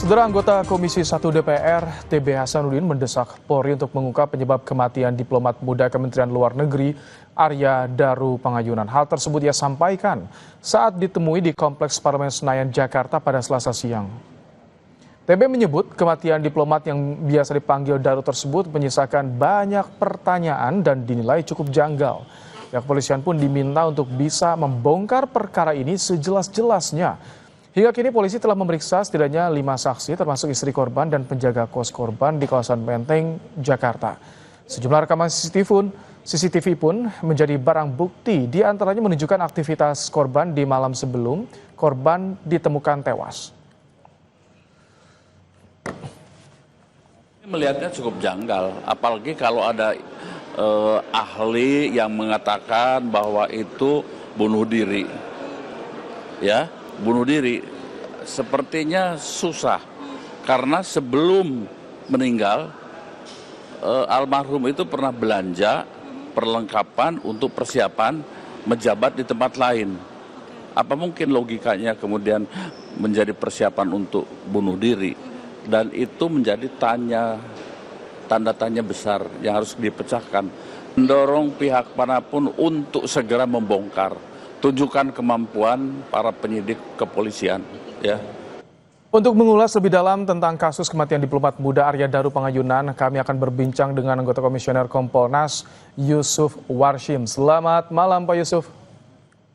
Saudara anggota Komisi 1 DPR, TB Hasanuddin mendesak Polri untuk mengungkap penyebab kematian diplomat muda Kementerian Luar Negeri Arya Daru Pangayunan. Hal tersebut ia sampaikan saat ditemui di Kompleks Parlemen Senayan, Jakarta pada Selasa siang. TB menyebut kematian diplomat yang biasa dipanggil Daru tersebut menyisakan banyak pertanyaan dan dinilai cukup janggal. Pihak kepolisian pun diminta untuk bisa membongkar perkara ini sejelas-jelasnya. Hingga kini polisi telah memeriksa setidaknya 5 saksi termasuk istri korban dan penjaga kos korban di kawasan Menteng, Jakarta. Sejumlah rekaman CCTV pun menjadi barang bukti, di antaranya menunjukkan aktivitas korban di malam sebelum korban ditemukan tewas. Melihatnya cukup janggal, apalagi kalau ada ahli yang mengatakan bahwa itu bunuh diri, ya. Bunuh diri sepertinya susah karena sebelum meninggal almarhum itu pernah belanja perlengkapan untuk persiapan menjabat di tempat lain. Apa mungkin logikanya kemudian menjadi persiapan untuk bunuh diri, dan itu menjadi tanda tanya besar yang harus dipecahkan. Mendorong pihak manapun untuk segera membongkar. Tunjukkan kemampuan para penyidik kepolisian, ya. Untuk mengulas lebih dalam tentang kasus kematian diplomat muda Arya Daru Pangayunan, kami akan berbincang dengan anggota Komisioner Kompolnas Yusuf Warshim. Selamat malam, Pak Yusuf.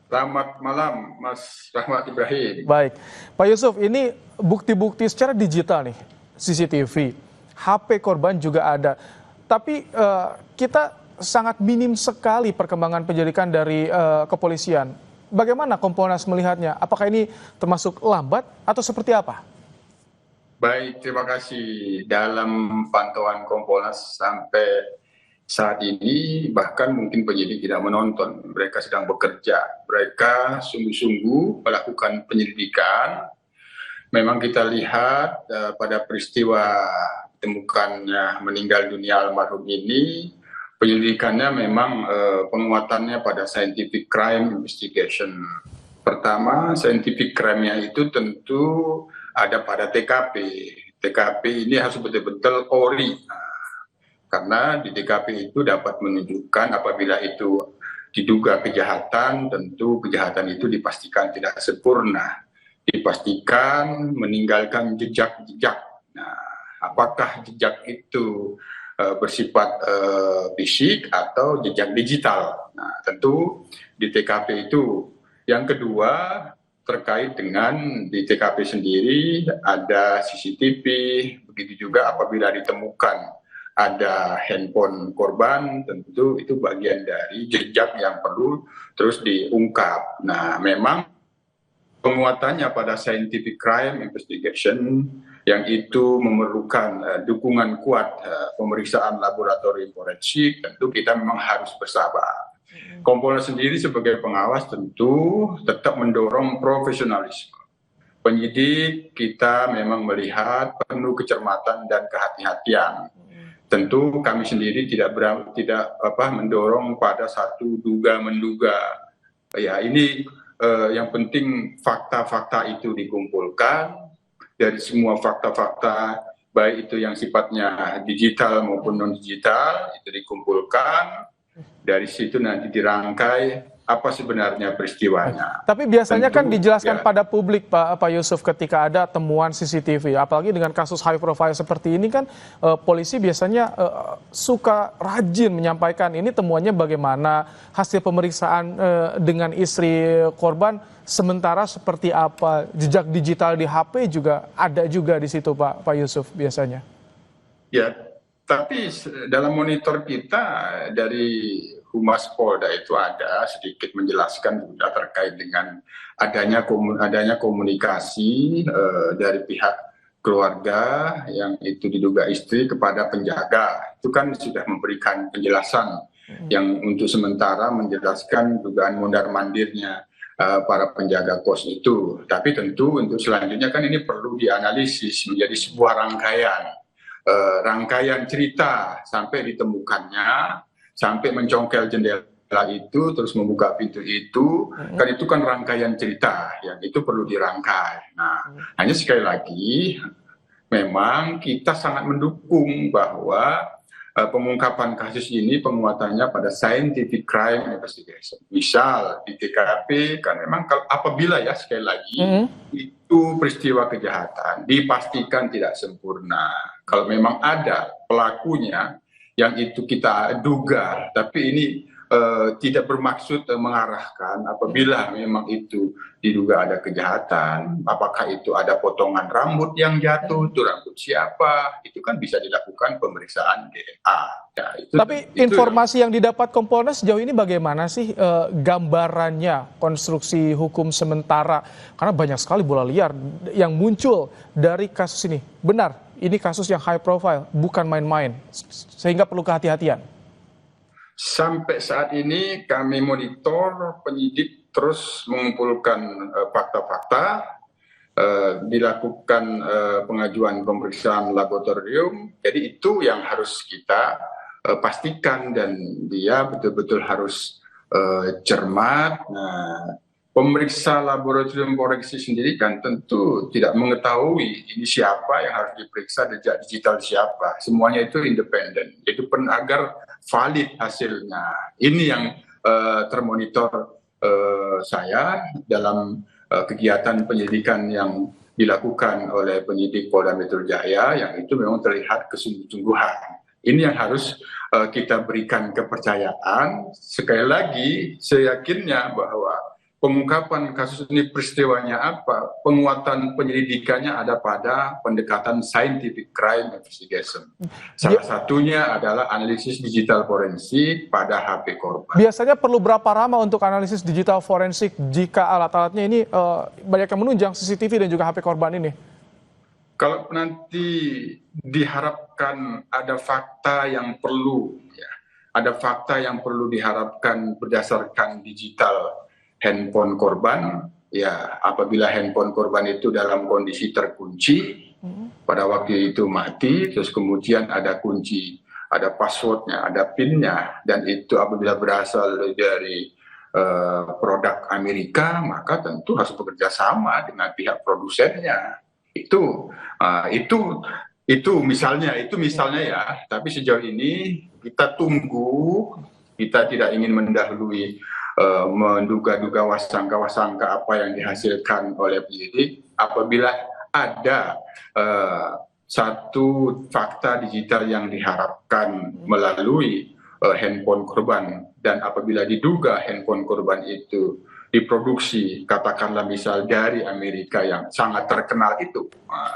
Selamat malam, Mas Rahmat Ibrahim. Baik, Pak Yusuf, ini bukti-bukti secara digital nih, CCTV, HP korban juga ada. Tapi kita sangat minim sekali perkembangan penyelidikan dari kepolisian. Bagaimana Kompolnas melihatnya? Apakah ini termasuk lambat atau seperti apa? Baik, terima kasih. Dalam pantauan Kompolnas sampai saat ini, bahkan mungkin penyidik tidak menonton. Mereka sedang bekerja. Mereka sungguh-sungguh melakukan penyelidikan. Memang kita lihat pada peristiwa ditemukannya meninggal dunia almarhum ini, penyelidikannya memang penguatannya pada scientific crime investigation. Pertama, scientific crime-nya itu tentu ada pada TKP. TKP ini harus betul-betul ori. Karena di TKP itu dapat menunjukkan apabila itu diduga kejahatan, tentu kejahatan itu dipastikan tidak sempurna. Dipastikan meninggalkan jejak-jejak. Nah, apakah jejak itu bersifat fisik atau jejak digital. Nah, tentu di TKP itu. Yang kedua, terkait dengan di TKP sendiri ada CCTV, begitu juga apabila ditemukan ada handphone korban, tentu itu bagian dari jejak yang perlu terus diungkap. Nah, memang penguatannya pada scientific crime investigation yang itu memerlukan dukungan kuat pemeriksaan laboratorium forensik, tentu kita memang harus bersabar. Kompolnas sendiri sebagai pengawas tentu tetap mendorong profesionalisme. Penyidik kita memang melihat penuh kecermatan dan kehati-hatian. Tentu kami sendiri tidak mendorong pada satu duga-menduga. Ya, ini yang penting fakta-fakta itu dikumpulkan. Dari semua fakta-fakta, baik itu yang sifatnya digital maupun non-digital, itu dikumpulkan. Dari situ nanti dirangkai apa sebenarnya peristiwanya. Tapi biasanya tentu, kan dijelaskan pada publik, Pak Yusuf, ketika ada temuan CCTV. Apalagi dengan kasus high profile seperti ini kan, polisi biasanya suka rajin menyampaikan ini temuannya bagaimana, hasil pemeriksaan dengan istri korban, sementara seperti apa, jejak digital di HP juga ada juga di situ, Pak Yusuf, biasanya. Ya, tapi dalam monitor kita dari Humas Polda itu ada sedikit menjelaskan juga terkait dengan adanya komunikasi dari pihak keluarga yang itu diduga istri kepada penjaga. Itu kan sudah memberikan penjelasan yang untuk sementara menjelaskan dugaan mondar-mandirnya para penjaga kos itu. Tapi tentu untuk selanjutnya kan ini perlu dianalisis menjadi sebuah rangkaian cerita sampai ditemukannya, sampai mencongkel jendela itu, terus membuka pintu itu, kan itu kan rangkaian cerita yang itu perlu dirangkai. Nah, hanya sekali lagi memang kita sangat mendukung bahwa pengungkapan kasus ini penguatannya pada scientific crime investigation. Misal di TKP kan memang apabila ya sekali lagi itu peristiwa kejahatan dipastikan tidak sempurna. Kalau memang ada pelakunya yang itu kita duga, tapi ini tidak bermaksud mengarahkan apabila memang itu diduga ada kejahatan, apakah itu ada potongan rambut yang jatuh, itu rambut siapa, itu kan bisa dilakukan pemeriksaan DNA. Ya, Tapi informasi yang didapat Kompolnas sejauh ini bagaimana sih gambarannya konstruksi hukum sementara? Karena banyak sekali bola liar yang muncul dari kasus ini. Benar, ini kasus yang high profile, bukan main-main, sehingga perlu kehati-hatian. Sampai saat ini kami monitor, penyidik terus mengumpulkan fakta-fakta, dilakukan pengajuan pemeriksaan laboratorium. Jadi itu yang harus kita pastikan dan dia betul-betul harus cermat. Nah, pemeriksa laboratorium forensik sendiri kan tentu tidak mengetahui ini siapa yang harus diperiksa, jejak digital siapa. Semuanya itu independen. Itu pun agar valid hasilnya. Ini yang termonitor saya dalam kegiatan penyelidikan yang dilakukan oleh penyidik Polda Metro Jaya, yang itu memang terlihat kesungguh-sungguhan. Ini yang harus kita berikan kepercayaan. Sekali lagi, saya yakinnya bahwa pengungkapan kasus ini peristiwanya apa, penguatan penyelidikannya ada pada pendekatan scientific crime investigation. Salah satunya adalah analisis digital forensik pada HP korban. Biasanya perlu berapa lama untuk analisis digital forensik jika alat-alatnya ini banyak yang menunjang CCTV dan juga HP korban ini? Kalau nanti diharapkan ada fakta yang perlu, ya, ada fakta yang perlu diharapkan berdasarkan digital handphone korban, ya apabila handphone korban itu dalam kondisi terkunci, pada waktu itu mati, terus kemudian ada kunci, ada passwordnya, ada pinnya, dan itu apabila berasal dari produk Amerika, maka tentu harus bekerja sama dengan pihak produsennya. Itu misalnya ya, tapi sejauh ini kita tunggu, kita tidak ingin mendahului menduga-duga wasangka-wasangka apa yang dihasilkan oleh penyidik. Apabila ada satu fakta digital yang diharapkan melalui handphone korban, dan apabila diduga handphone korban itu diproduksi, katakanlah misal dari Amerika yang sangat terkenal itu,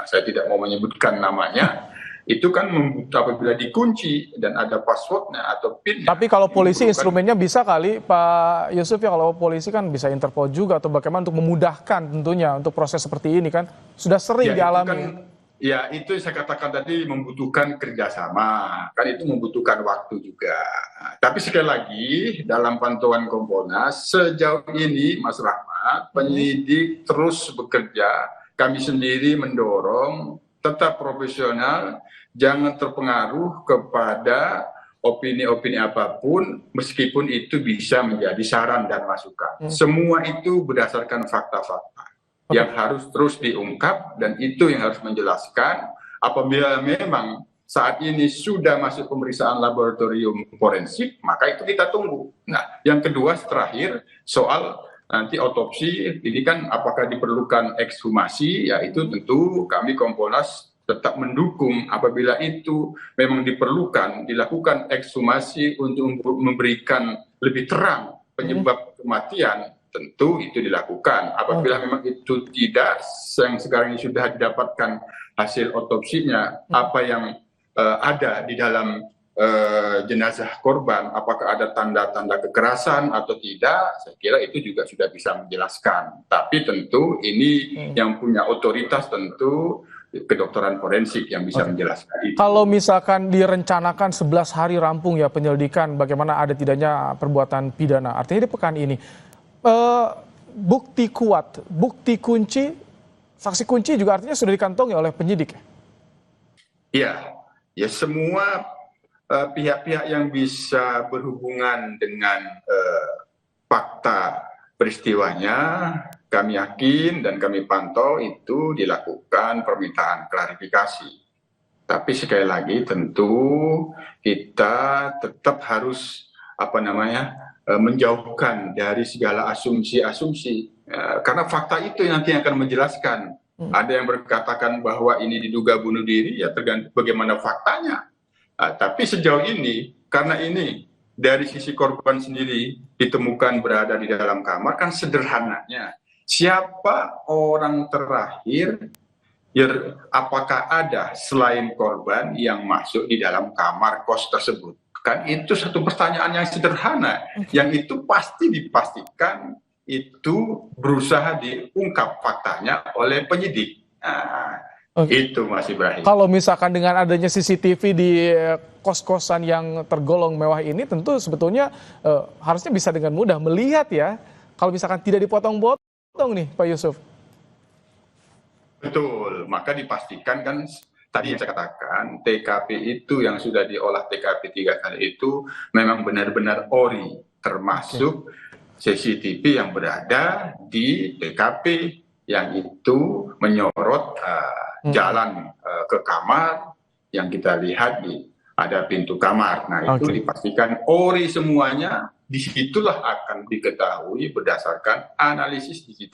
saya tidak mau menyebutkan namanya, itu kan apabila dikunci dan ada passwordnya atau PIN. Tapi kalau polisi instrumennya bisa kali Pak Yusuf ya, kalau polisi kan bisa Interpol juga atau bagaimana untuk memudahkan tentunya untuk proses seperti ini kan sudah sering dialami. Ya itu saya katakan tadi membutuhkan kerjasama, kan itu membutuhkan waktu juga. Tapi sekali lagi dalam pantauan Kompolnas sejauh ini Mas Rahmat, penyidik terus bekerja, kami sendiri mendorong tetap profesional, jangan terpengaruh kepada opini-opini apapun, meskipun itu bisa menjadi saran dan masukan. Semua itu berdasarkan fakta-fakta yang harus terus diungkap, dan itu yang harus menjelaskan apabila memang saat ini sudah masuk pemeriksaan laboratorium forensik, maka itu kita tunggu. Nah, yang kedua terakhir soal nanti otopsi, ini kan apakah diperlukan ekshumasi, ya itu tentu kami Kompolnas tetap mendukung apabila itu memang diperlukan, dilakukan ekshumasi untuk memberikan lebih terang penyebab kematian, tentu itu dilakukan. Apabila memang itu tidak, yang sekarang ini sudah didapatkan hasil otopsinya, apa yang ada di dalam jenazah korban, apakah ada tanda-tanda kekerasan atau tidak, saya kira itu juga sudah bisa menjelaskan. Tapi tentu ini yang punya otoritas tentu kedokteran forensik yang bisa menjelaskan itu. Kalau misalkan direncanakan 11 hari rampung ya penyelidikan bagaimana ada tidaknya perbuatan pidana, artinya di pekan ini bukti kuat, bukti kunci, saksi kunci juga artinya sudah dikantongi oleh penyidik. Iya, ya semua pihak-pihak yang bisa berhubungan dengan fakta peristiwanya kami yakin dan kami pantau itu dilakukan permintaan klarifikasi. Tapi sekali lagi tentu kita tetap harus menjauhkan dari segala asumsi-asumsi. Karena fakta itu yang nanti akan menjelaskan. Ada yang berkatakan bahwa ini diduga bunuh diri, ya tergantung bagaimana faktanya. Tapi sejauh ini, karena ini dari sisi korban sendiri ditemukan berada di dalam kamar, kan sederhananya, siapa orang terakhir, apakah ada selain korban yang masuk di dalam kamar kos tersebut? Kan itu satu pertanyaan yang sederhana, yang itu pasti dipastikan itu berusaha diungkap faktanya oleh penyidik. Itu Mas Ibrahim. Kalau misalkan dengan adanya CCTV di kos-kosan yang tergolong mewah ini, tentu sebetulnya harusnya bisa dengan mudah melihat ya, kalau misalkan tidak dipotong-potong nih Pak Yusuf. Betul, maka dipastikan kan tadi yang saya katakan, TKP itu yang sudah diolah TKP 3 kali itu memang benar-benar ori, termasuk CCTV yang berada di TKP yang itu menyorot jalan ke kamar yang kita lihat ada pintu kamar. Nah itu dipastikan ori semuanya, disitulah akan diketahui berdasarkan analisis CCTV.